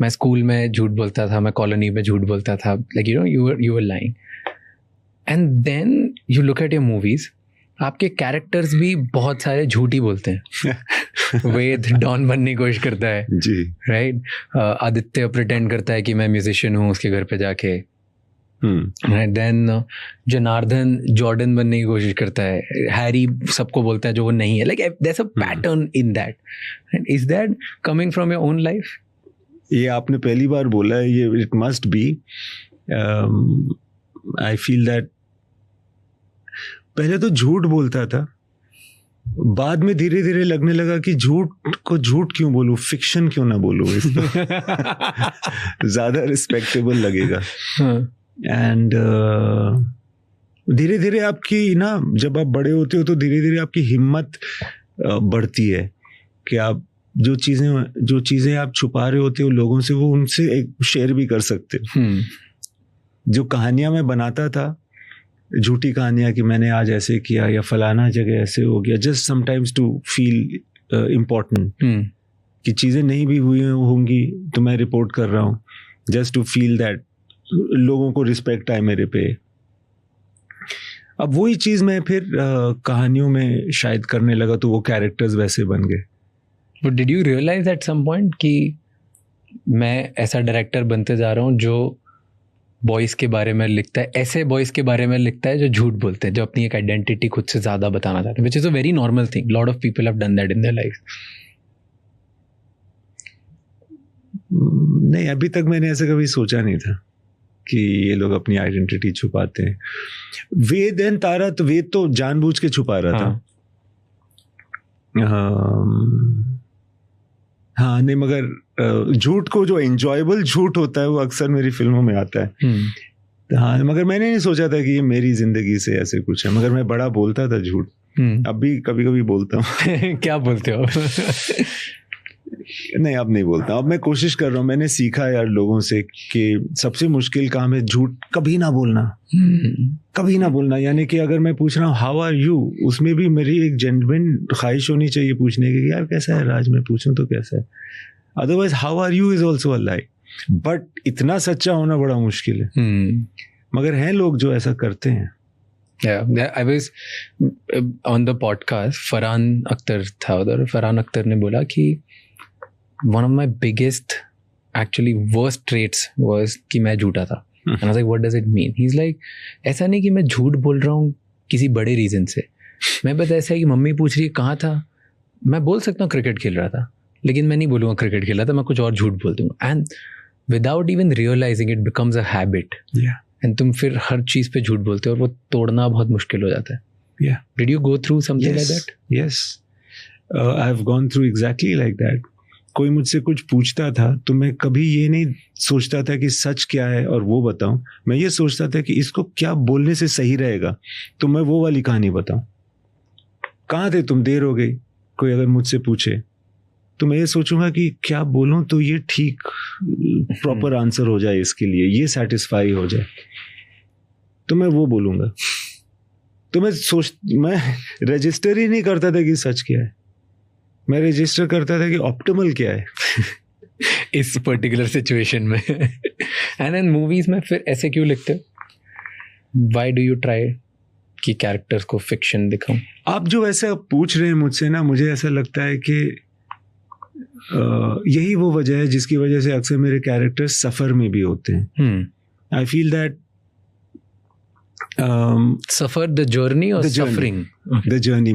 मैं स्कूल में झूठ बोलता था, मैं कॉलोनी में झूठ बोलता था, like you were lying. And then you look at your movies, आपके कैरेक्टर्स भी बहुत सारे झूठ ही बोलते हैं. वेद डॉन बनने की कोशिश करता है जी, राइट. आदित्य प्रिटेंड करता है कि मैं म्यूजिशियन हूँ उसके घर पे जाके. देन जनार्दन जॉर्डन बनने की कोशिश करता है. हैरी सबको बोलता है जो वो नहीं है. Like there is a pattern in that. Is that coming from your own life? ये आपने पहली बार बोला है, ये it must be. I feel that पहले तो झूठ बोलता था, बाद में धीरे धीरे लगने लगा कि झूठ को झूठ क्यों बोलूं, फिक्शन क्यों ना बोलूं, इसको ज्यादा रिस्पेक्टेबल लगेगा. एंड धीरे धीरे आपकी ना, जब आप बड़े होते हो तो धीरे धीरे आपकी हिम्मत बढ़ती है कि आप जो चीजें आप छुपा रहे होते हो लोगों से, वो उनसे एक शेयर भी कर सकते हो. जो कहानियां मैं बनाता था, झूठी कहानियां कि मैंने आज ऐसे किया या फलाना जगह ऐसे हो गया, just sometimes to feel important, कि चीजें नहीं भी हुई होंगी तो मैं रिपोर्ट कर रहा हूँ, जस्ट टू फील दैट लोगों को रिस्पेक्ट आए मेरे पे. अब वही चीज मैं फिर कहानियों में शायद करने लगा, तो वो कैरेक्टर्स वैसे बन गए. But did you realise at some point कि मैं ऐसा डायरेक्टर बनते जा रहा हूँ जो बॉयज के बारे में लिखता है, ऐसे बॉयज के बारे में लिखता है जो झूठ बोलते हैं, जो अपनी एक आइडेंटिटी खुद से ज्यादा बताना चाहते हैं, which is a very normal thing. Lot of people have done that in their life. नहीं, अभी तक मैंने ऐसा कभी सोचा नहीं था कि ये लोग अपनी आइडेंटिटी छुपाते हैं. वेद एंड तारा, तो वेद तो जानबूझ के छुपा रहा था. हाँ नहीं, मगर झूठ को, जो एंजॉयबल झूठ होता है वो अक्सर मेरी फिल्मों में आता है. हाँ, मगर मैंने नहीं सोचा था कि ये मेरी जिंदगी से ऐसे कुछ है, मगर मैं बड़ा बोलता था झूठ. अब भी कभी कभी बोलता हूँ. क्या बोलते हो? नहीं, अब नहीं बोलता. अब मैं कोशिश कर रहा हूँ. मैंने सीखा यार लोगों से कि सबसे मुश्किल काम है झूठ कभी ना बोलना. कभी ना बोलना. यानी कि अगर मैं पूछ रहा हूँ हाउ आर यू, उसमें भी मेरी एक जेन्युइन ख्वाहिश होनी चाहिए पूछने की, यार कैसा है राज, मैं पूछूं तो कैसा है. Otherwise how are you is also a lie. But इतना सच्चा होना बड़ा मुश्किल है. मगर हैं लोग जो ऐसा करते हैं. Yeah, I was on the podcast, Farhan Akhtar था उधर. फरहान अख्तर ने बोला कि one of my biggest, actually worst traits was कि मैं झूठा था. And I was like, what does it mean? He's like, ऐसा नहीं कि मैं झूठ बोल रहा हूँ किसी बड़े रीजन से. मैं बस ऐसा है कि मम्मी पूछ रही है कहाँ था, मैं बोल सकता हूँ क्रिकेट खेल रहा था, लेकिन मैं नहीं बोलूँगा क्रिकेट खेल रहा था, मैं कुछ और झूठ बोल दूँगा. And without even realising it becomes a habit. And तुम फिर हर चीज़ पे झूठ बोलते हो और वो तोड़ना बहुत मुश्किल हो जाता है. Did you go through something like that? Yes. I've gone through exactly like that. कोई मुझसे कुछ पूछता था तो मैं कभी ये नहीं सोचता था कि सच क्या है और वो बताऊं. मैं ये सोचता था कि इसको क्या बोलने से सही रहेगा, तो मैं वो वाली कहानी बताऊं. कहाँ थे तुम, देर हो गई, कोई अगर मुझसे पूछे तो मैं ये सोचूंगा कि क्या बोलूं तो ये ठीक प्रॉपर आंसर हो जाए, इसके लिए ये सेटिस्फाई हो जाए, तो मैं वो बोलूंगा. तो मैं रजिस्टर ही नहीं करता था कि सच क्या है, मैं रजिस्टर करता था कि ऑप्टिमल क्या है इस पर्टिकुलर सिचुएशन में. एंड इन मूवीज में फिर ऐसे क्यों लिखते हो? व्हाई डू यू ट्राई कि कैरेक्टर्स को फिक्शन दिखाऊं? आप जो ऐसा पूछ रहे हैं मुझसे ना, मुझे ऐसा लगता है कि यही वो वजह है जिसकी वजह से अक्सर मेरे कैरेक्टर्स सफर में भी होते हैं. आई feel that suffer the journey और सफरिंग, द जर्नी